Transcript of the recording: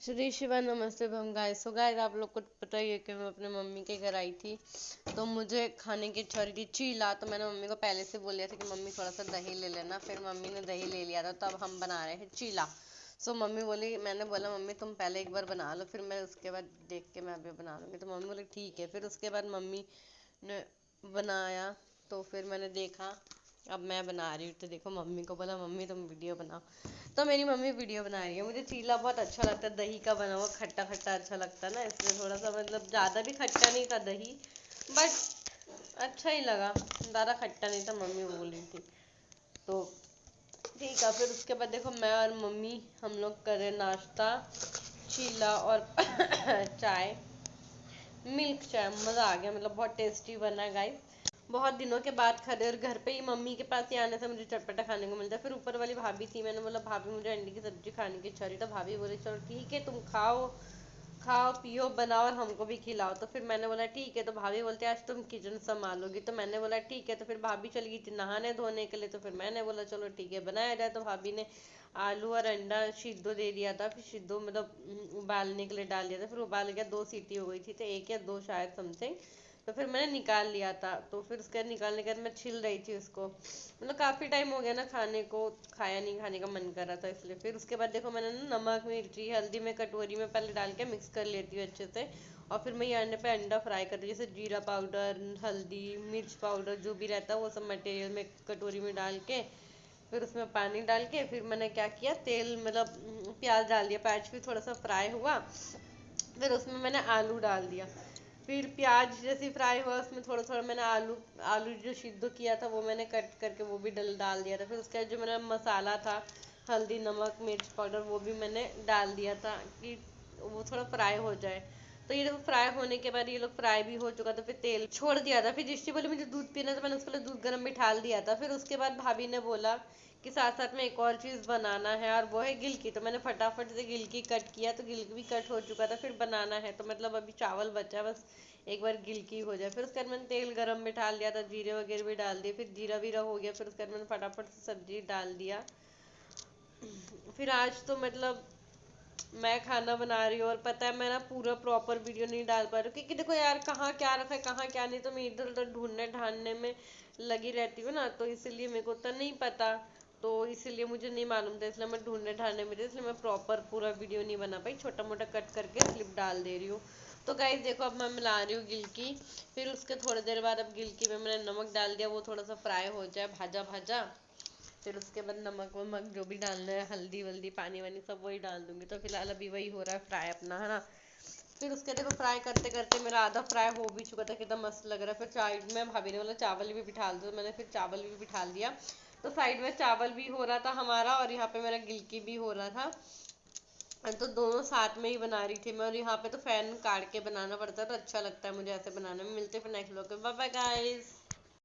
श्री शिवा नमस्ते भम guys. So guys, आप लोग को पता ही है कि मैं अपने मम्मी के घर आई थी, तो मुझे खाने की इच्छा हो रही थी चीला। तो मैंने मम्मी को पहले से बोल दिया था कि मम्मी थोड़ा सा दही ले लेना। फिर मम्मी ने दही ले लिया था, तो अब हम बना रहे हैं चीला। सो मम्मी बोली, मैंने बोला मम्मी तुम पहले एक बार बना लो, फिर मैं उसके बाद देख के मैं अभी बना लूँगी। तो मम्मी बोली ठीक है। फिर उसके बाद मम्मी ने बनाया, तो फिर मैंने देखा, अब मैं बना रही हूँ। तो देखो, मम्मी को बोला मम्मी तुम वीडियो बनाओ, तो मेरी मम्मी वीडियो बना रही है। मुझे चीला बहुत अच्छा लगता है, दही का बना हुआ खट्टा खट्टा अच्छा लगता है ना, इसलिए थोड़ा सा मतलब ज़्यादा भी खट्टा नहीं था दही, बट अच्छा ही लगा, ज़्यादा खट्टा नहीं था, मम्मी बोल रही थी। तो ठीक है। फिर उसके बाद देखो, मैं और मम्मी हम लोग करें नाश्ता, चीला और चाय, मिल्क चाय। मज़ा आ गया, मतलब बहुत टेस्टी बना गाइस। बहुत दिनों के बाद खा रहे, और घर पे ही मम्मी के पास ही आने से मुझे चटपटा खाने को मिलता है। फिर ऊपर वाली भाभी थी, मैंने बोला भाभी मुझे अंडे की सब्जी खाने की इच्छा रही। तो भाभी बोली चलो ठीक है, तुम खाओ खाओ पियो बनाओ और हमको भी खिलाओ। तो फिर मैंने बोला ठीक है। तो भाभी बोलते आज तुम किचन संभालोगी, तो मैंने बोला ठीक है। तो फिर भाभी चली गई थी नहाने धोने के लिए, तो फिर मैंने बोला चलो ठीक है बनाया जाए। तो भाभी ने आलू और अंडा सिद्धो दे दिया था, फिर सिद्धो मतलब उबालने के लिए डाल दिया था। फिर उबाल गया, 2 सीटी हो गई थी, तो 1 या 2 शायद समथिंग। तो फिर मैंने निकाल लिया था। तो फिर उसके बाद निकालने के बाद मैं छिल रही थी उसको, मतलब काफ़ी टाइम हो गया ना खाने को, खाया नहीं, खाने का मन कर रहा था इसलिए। फिर उसके बाद देखो, मैंने ना नमक मिर्ची हल्दी में कटोरी में पहले डाल के मिक्स कर लेती हूँ अच्छे से। और फिर मैं ये अंडे पे अंडा फ्राई कर रही हूँ, जैसे जीरा पाउडर हल्दी मिर्च पाउडर जो भी रहता है वो सब मटेरियल में कटोरी में डाल के, फिर उसमें पानी डाल के, फिर मैंने क्या किया, तेल मतलब प्याज डाल दिया, प्याज भी थोड़ा सा फ्राई हुआ, फिर उसमें मैंने आलू डाल दिया। फिर प्याज जैसे फ्राई हुआ, उसमें थोड़ा थोड़ा मैंने आलू आलू जो सिद्धो किया था वो मैंने कट करके वो भी डाल दिया था। फिर उसके बाद जो मेरा मसाला था, हल्दी नमक मिर्च पाउडर, वो भी मैंने डाल दिया था कि वो थोड़ा फ्राई हो जाए। तो ये लोग फ्राई होने के बाद ये लोग फ्राई भी हो चुका, तो फिर तेल छोड़ दिया था। फिर जिससे बोले मुझे दूध पीना, तो मैंने उसके लिए दूध गर्म बिठा दिया था। फिर उसके बाद भाभी ने बोला कि साथ साथ में एक और चीज़ बनाना है, और वो है गिलकी। तो मैंने फटाफट से गिलकी कट किया, तो गिलकी भी कट हो चुका था। फिर बनाना है, तो मतलब अभी चावल बचा, बस एक बार गिलकी हो जाए। फिर उसके बाद मैंने तेल गरम में डाल दिया था, जीरे वगैरह भी डाल दिए, फिर जीरा वीरा हो गया। फिर उसके बाद मैंने फटाफट से सब्जी डाल दिया। फिर आज तो मतलब मैं खाना बना रही हूँ, और पता है मैं ना पूरा प्रॉपर वीडियो नहीं डाल पा रही हूँ, क्योंकि देखो यार कहाँ क्या रखा है कहाँ क्या नहीं, तो मैं इधर उधर ढूंढने ढांडने में लगी रहती हूँ ना, तो इसलिए मेरे को उतना नहीं पता। तो इसीलिए मुझे नहीं मालूम था, इसलिए मैं ढूंढने ढांडने में थी, इसलिए मैं प्रॉपर पूरा वीडियो नहीं बना पाई, छोटा मोटा कट करके क्लिप डाल दे रही हूँ। तो गाइस देखो, अब मैं मिला रही हूँ गिलकी। फिर उसके थोड़ी देर बाद अब गिलकी में मैंने नमक डाल दिया, वो थोड़ा सा फ्राई हो जाए, भाजा भाजा। फिर उसके बाद नमक वमक जो भी डालना है, हल्दी वल्दी पानी वानी सब वही डाल दूंगी। तो फिलहाल अभी वही हो रहा है फ्राई अपना, है ना। फिर उसके देखो फ्राई करते करते मेरा आधा फ्राई हो भी चुका था, कितना मस्त लग रहा है। फिर साइड में भाभी ने बोला चावल भी बिठा दो, तो मैंने फिर चावल भी बिठा दिया। तो साइड में चावल भी हो रहा था हमारा, और यहाँ पे मेरा गिलकी भी हो रहा था। तो दोनों साथ में ही बना रही थी मैं, और यहाँ पे तो फैन काट के बनाना पड़ता है, तो अच्छा लगता है मुझे ऐसे बनाने में। मिलते फिर नेक्स्ट व्लॉग में, बाय बाय गाइस।